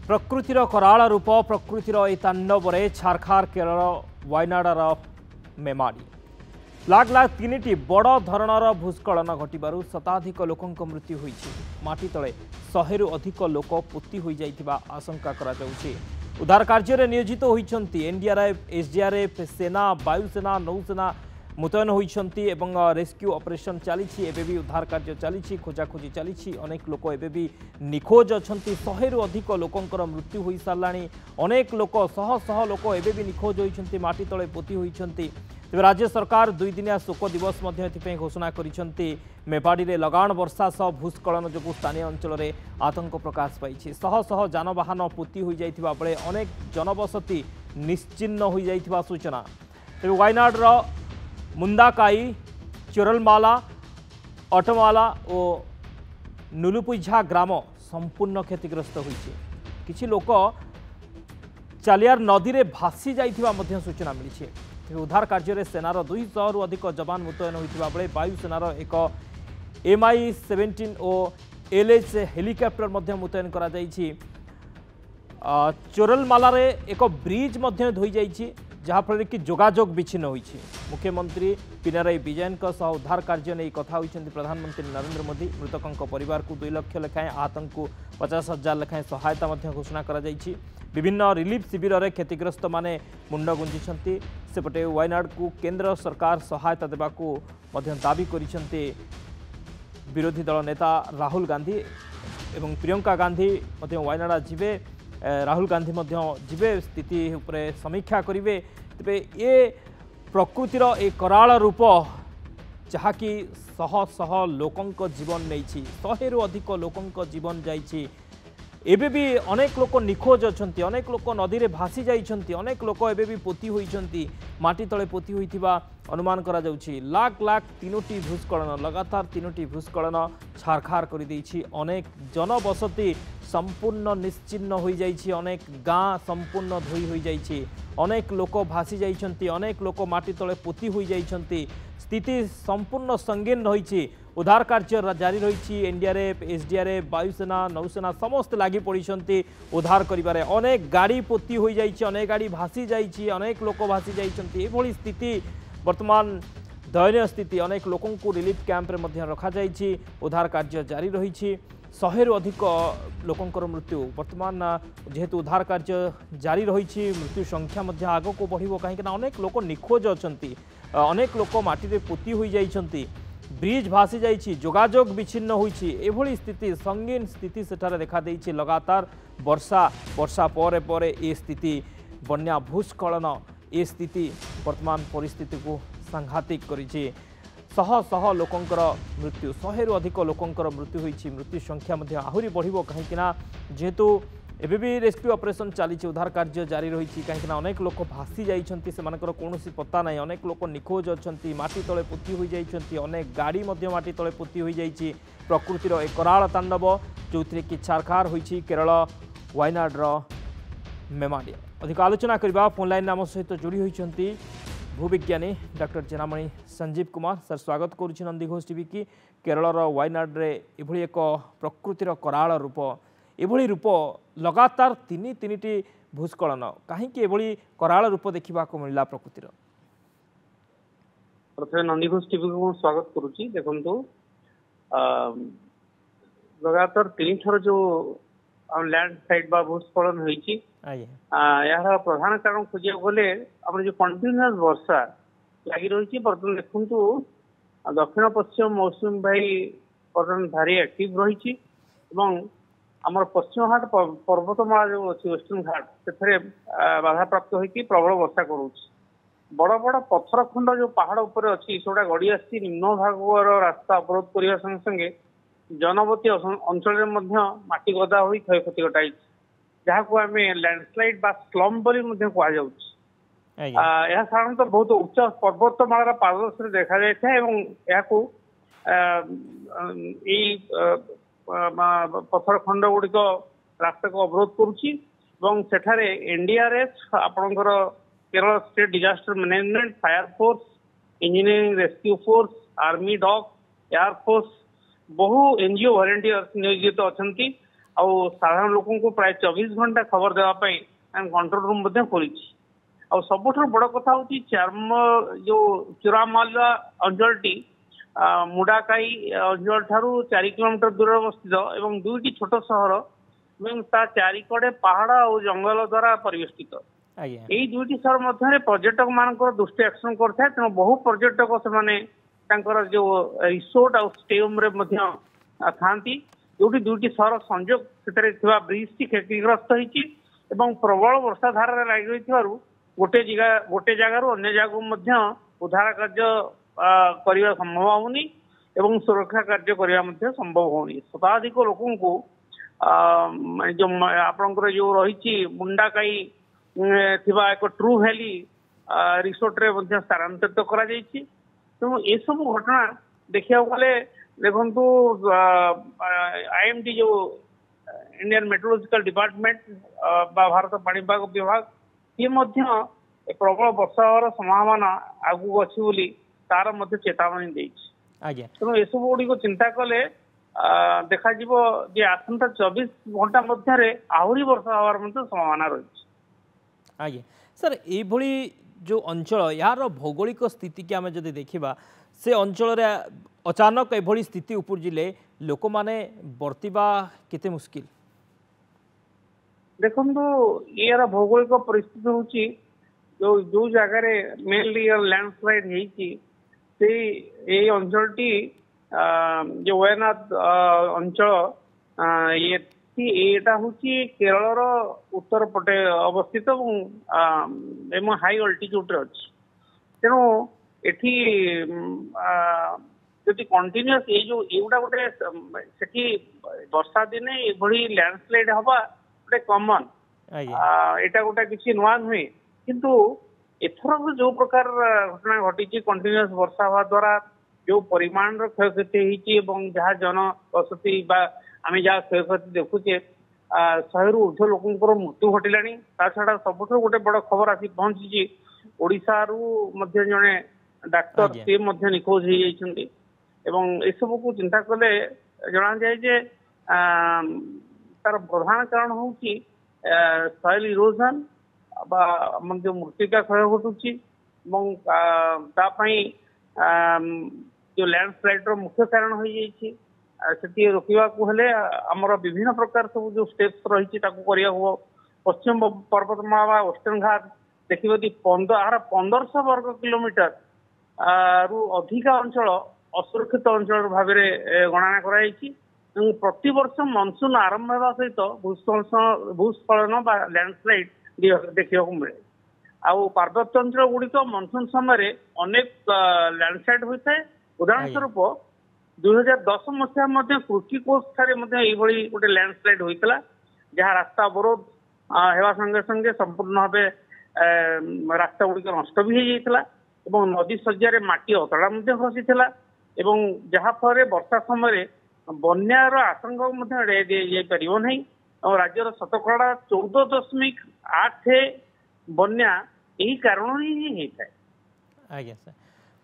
प्रकृतिर कराल रूप प्रकृतिर ए तांडव छारखार केरल वायनाडर मेमाड़ी लाग लाग तीन बड़ धरणर भूस्खलन घटू शताधिक लोकों मृत्यु होती माटी तले 100 रु अधिक लोक पोती हो जाइथिबा आशंका करा जाउछि। उद्धार कार्य नियोजित होइछन्ति एनडीआरएफ एसडीआरएफ सेना वायुसेना नौसेना मुतयन होइछन्ति एवं रेस्क्यू ऑपरेशन चली एबेबी उद्धार कार्य चली खोजाखोजी चली अनेक लोक एबेबी निखोज अछन्ति 100 रु अधिक लोकंकर मृत्यु होई सारलाणी अनेक लोक शह शह लोक एबेबी निखोज होइछन्ति माटी तळे पोती होइछन्ति। तेज राज्य सरकार 2 दिनिया शोक दिवस घोषणा करिछन्ति। मेवाड़ी में लगाण वर्षा सह भूस्खलन जो स्थानीय अंचल में आतंक प्रकाश पाई शह शह जानवाहन पोती हो जाइथिबा बेले अनेक जनबसती निश्चिन्न हो जाइथिबा सूचना। तेज वायनाडर मुंदाकाई चोरलमाला अटमाला और नुलुपुझा ग्राम संपूर्ण क्षतिग्रस्त होइछि। किछि लोक चालियार नदी में भासी जाइथिबा मध्य सूचना मिली। उद्धार कार्य सेनार 200 रु अधिक जवान मुतयन होइथिबा बेले वायुसेनार एक MI-17 और LH हेलिकॉप्टर मध्य मुतयन करा जाइछि। चोरलमाला रे एक ब्रिज मध्य धोई जाइछि जहाँफल कि जोगाजोग विच्छिन्न होइछि। मुख्यमंत्री पिनाराई विजयन उद्धार कार्य नहीं कथा होइछन्ति प्रधानमंत्री नरेंद्र मोदी। मृतकों परिवार को 2 लाख लेखाएं आहतों को 50,000 लेखाएं सहायता मध्य घोषणा करा जाइछि। विभिन्न रिलीफ शिविर में क्षतिग्रस्त माने मुंड गुंजिछन्ति। सेपटे वायनाड को केंद्र सरकार सहायता देवा को मध्य दाबी करिछन्ति विरोधी दल नेता राहुल गांधी एवं प्रियंका गांधी मध्य वायनाड जिबे। राहुल गांधी मध्य जिबे स्थिति उपरे समीक्षा करिवे। तबे ये प्रकृतिर ए कराल रूप जहाँकि शह शह लोकंक जीवन नहीं 100 रु अधिक लोकंक जीवन जाइछि। एबे भी अनेक लोक निखोज अछन्ति अनेक लोक नदी रे भासी जाइछन्ति अनेक लोक एबे भी पोती होइछन्ति माटी तळे पोती होइथिबा अनुमान करा जाउछि। लाख लाख 3टी भूस्खलन लगातार 3टी भूस्खलन छारखार करि दैछि। अनेक जनबसती संपूर्ण निश्चिन्न हो जाइछि अनेक गाँ संपूर्ण धोई हो जाइछि अनेक लोक भासी जाइछन्ति अनेक लोक माटी तळे पोती हो जाइछन्ति। स्थिति संपूर्ण संगीन रही। उद्धार कार्य जारी रही। एनडीआरएफ एसडीआरएफ वायुसेना नौसेना समस्त लगी पड़ते उद्धार करिबारे। अनेक गाड़ी पोती हो जाइछि अनेक गाड़ी भासी जाइछि अनेक लोक भासी जाइछन्ति। एभली स्थिति वर्तमान दयनीय स्थिति अनेक लोकों को रिलीफ कैंप रे मध्य रखा जाइछि। उद्धार कार्य जारी रही। 100 रु अधिक लोकंकर मृत्यु वर्तमान जेहेतु उद्धार कार्य जारी रही मृत्यु संख्या मध्य आग को बढ़िबो कहीं अनेक लोक निखोज अछन्ति अनेक लोक माटी रे पोती हो जाइछन्ति ब्रिज भासी जाइछि जोगाजोग विच्छिन्न होइछि। एभली स्थिति संगीन स्थिति सेठारे देखा देइछि। लगातार वर्षा परे परे ए स्थिति बन्या भूस्खलन ए स्थिति वर्तमान परिस्थिति को सांघातिक करिछि। शह शह लोकंकर मृत्यु 100 रु अधिक लोकंकर मृत्यु होइछि। मृत्यु संख्या मध्य आहुरी बढ़िबो कहीं जेहेतु एबे भी रेस्क्यू ऑपरेशन चली उद्धार कार्य जारी रही कहीं अनेक लोक भासी जाइछन्ति सेमानकर कोनोसी पता नहीं अनेक लोक निखोज अछन्ति माटी तळे पोती हो जाइछन्ति अनेक गाड़ी मध्य माटी तळे पोती हो जाइछि। प्रकृतिर एक कराल तांडव जो कि छारखार होइछि केरल वायनाडर मेमाड़ी। अधिक आलोचना करबा फोन लाइन नाम सहित जोड़ी होइछन्ति भूविज्ञानी डॉक्टर जेनामणि संजीव कुमार। सर स्वागत करुछि नंदीघोष टीवी की। केरलर वायनाड रे एभली एक प्रकृतिर कराल रूप एभली रूप लगातार 3टी भूस्खलन कहीं कराल रूप देखा मिलला प्रकृतिर। प्रथम नंदीघोष टीवी को स्वागत करुछि। देखंतु लगातार 3 थर जो लैंड साइड बा भूस्खलन होइछि यार प्रधान कारण खोजिया गले हमर जो कंटिन्यूअस वर्षा लगी रही। बर्तमान देखंतु दक्षिण पश्चिम मौसुमी भाई बर्तमान भारी एक्टिव रही आमर पश्चिम घाट पर्वतमाला जो अच्छी वेस्टर्न घाट से बाधा प्राप्त होगी प्रबल वर्षा करुच्ची। बड़ बड़ पत्थर खंड जो पहाड़ उपर अच्छी सेटा गड़ी आसी निम्न भागर रास्ता अवरोध करने संगे संगे जनबती अंचल माटी गदा हो क्षय क्षति घटाई जहाँ को आम लैंडस्लाइड बा स्लम बोली कहुच्छे। यह साधारणतः बहुत उच्च पर्वतमालार पार्श्व देखा जाए पत्थर खंड गुड़िक रास्ता को अवरोध करुच्ची। सेठारे एनडीआरएफ आपणकर Kerala state disaster management fire force engineering rescue force army dog air force बहु एनजीओ वॉलंटियर्स नियोजित अच्छा साधारण लोक को प्राय 24 घंटा खबर देवाई कंट्रोल रूम खोली सबुठ बड़ कथा हूँ चार्म जो चुरामालुआ अंचल मुडाकाई अंचल ठारू 4 किलोमीटर दूर अवस्थित एवं 2टी छोट सहर एवं ता चारिकड़े पहाड़ और जंगल द्वारा परिवेष्टित यही 2टी सहर मध्य पर्यटक मान दृष्टि आकर्षण करता तेणु बहु पर्यटक से जो रिसोर्ट और स्टे होम था जो 2टी सहर संजोग से ब्रिज टी क्षतिग्रस्त होती प्रबल वर्षा धारा लगी गोटे जगार अन्य जगह उद्धार कार्य करने संभव होनी एवं सुरक्षा कार्य करने संभव होनी शताधिक लोक को जो आपंकर जो रही मुंडाकाई एक ट्रू वैली रिसोर्ट रे स्थानांतरित करा तेणु ये सब घटना देखा गले देखु IMD जो इंडियन मेट्रोलॉजिकल डिपार्टमेंट भारत पाणीपाग विभाग ये प्रबल वर्षा होर संभावना आगू अच्छी बोली तार चेतावनी देछि तेणु ये सब गुड़ी चिंता कले देखा जे आसंता 24 घंटा मध्य आहरी वर्षा होवार संभावना रही। आज्ञा सर ये जो अंचल यार भौगोलिक स्थिति की आम जदि देखा से अंचल अचानक एभली स्थिति उपजिले लोक माने बर्तिबा केते मुश्किल देखो यार भौगोलिक परिस्थिति हूँ जो जगार मेनली लैंडस्लाइड होती अंचल जो वयनाड अंचल ये हूँ केरल उत्तर पटे अवस्थित हाई अल्टीट्यूड अच्छी तेणु एठी जदि कंटिन्यूअस ये जो एगुड़ा गोटे से वर्षा दिने ये लैंडस्लाइड हवा गोटे कमन यहाँ गोटे किसी नुआ नुहे किंतु एथर जो प्रकार घटना घटी कंटिन्यूअस वर्षा हवा द्वारा जो परिमाण क्षय क्षति जहाँ जनबसति आम जहाँ क्षय क्षति देखुचे 100 रु ऊर्ध्व लोक मृत्यु घटला छड़ा सबुठ गोटे बड़ खबर आसी पहुंची ओडिशा रु जड़े डाक्तर सी निखोज हो जाती ए सब को चिंता कले जना जाए जे तार प्रधान कारण हूँ सॉइल इरोजन जो मृत्तिका क्षय घटुची जो लैंडस्लाइड मुख्य कारण हो जाती रोकवा आमर विभिन्न प्रकार सब जो स्टेप्स रही पश्चिम पर्वतमाला वेस्टर्न घाट देखिए 1500 वर्ग किलोमीटर रु अधिक अंचल असुरक्षित अंचल भाव गणना कराई प्रति वर्ष मनसून आरंभ होगा सहित भूस्खलन लैंडस्लाइड देखा मिले आउ पार्वत्य अंचल गुड़िक मनसून समय अनेक लैंडस्लाइड होता है उदाहरण स्वरूप 2010 मसीहा कृषिकोश गोटे लैंडस्लाइड होता जहाँ रास्ता अवरोध होगा संगे संगे संपूर्ण भाव रास्ता गुड़िक नष्ट भी होता नदी सज्जा माटी अतड़ा खसी जहाँफल वर्षा समय बन्यार आशंका एड़ाई नहीं और राज्यर शतकड़ा 14.8 बन्या यही कारण ही होता है। आज्ञा सर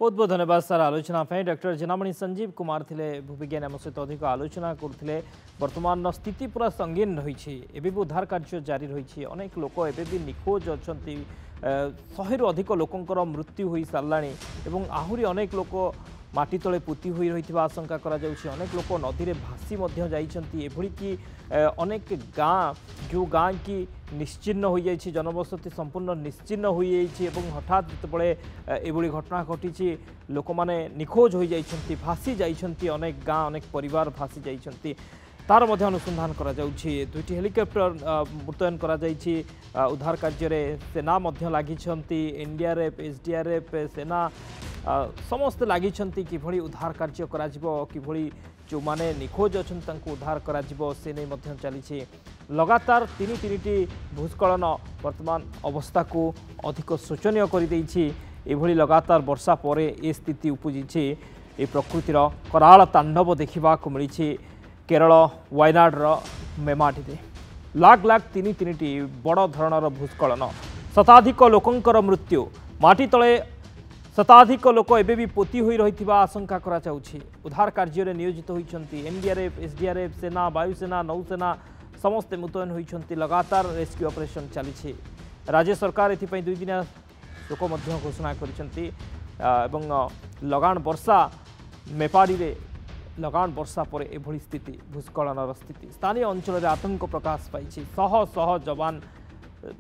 बहुत बहुत धन्यवाद सर आलोचना डॉक्टर जनामणि संजीव कुमार थे भूविज्ञान आम सहित अधिक आलोचना करते वर्तमान स्थिति पूरा संगीन रही एवं उद्धार कार्य जारी रही अनेक लोक एवं निखोज अच्छा 100 रु अधिक लोकंकर मृत्यु हो सारा आहरी अनेक लोक माटी तले पोती हुई रही आशंका करा जाउछि अनेक लोक नदी में भासी एभली कि अनेक गाँ जो गाँ की निश्चिन्न हो जाइछि जनबसति संपूर्ण निश्चिन्न हो जाइछि हठात जितेबाला एभली घटना घटी लोक मैंने निखोज हो जाइछन्ति भासी जाइछन्ति अनेक गाँ अनेक परिवार भासी जाइछन्ति तार मध्य अनुसंधान करा जाउछि 2टी हेलिकॉप्टर मुतयन करा जाइछि उद्धार कार्य सेना मध्य लागिछन्ति एनडीआरएफ एसडीआरएफ सेना समस्त लागिछन्ति किभली उद्धार कार्य कराजिबो किभली जो माने निखोज अछन तांको उद्धार कराजिबो से नै मध्य चलीछि लगातार 3टी भूस्खलन वर्तमान अवस्था को अधिक शोचनीय कर देछि एभली लगातार वर्षा पर ए स्थिति उपजिछि ए प्रकृतिर कराल तांडव देखा मिली केरल वायनाड मेमाटी लाख लाख 3टी बड़ धरणर भूस्खलन शताधिक लोकंकर मृत्यु माटी तले शताधिक लोक एबे भी पोती होई रही आशंका करा जाउछि उद्धार कार्य नियोजित होइछन्ति एनडीआरएफ एसडीआरएफ सेना वायुसेना नौसेना समस्ते मुतयन होती लगातार रेस्क्यू ऑपरेशन चली राज्य सरकार एथिपाई 2 दिन शोक घोषणा कर लगान वर्षा मेपाड़ी रे लगान वर्षा पर एभली स्थिति भूस्खलन स्थिति स्थानीय अंचल में आतंक प्रकाश पाई शह शह जवान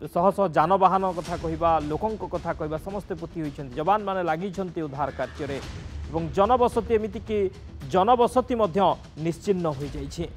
शह शह जानवाहन कथा कहवा लोकों कथा कहवा समस्ते पोती होती जवान माने लगी उद्धार कार्य जनबसति एमती कि जनबसति निश्चिन्न हो जाइए।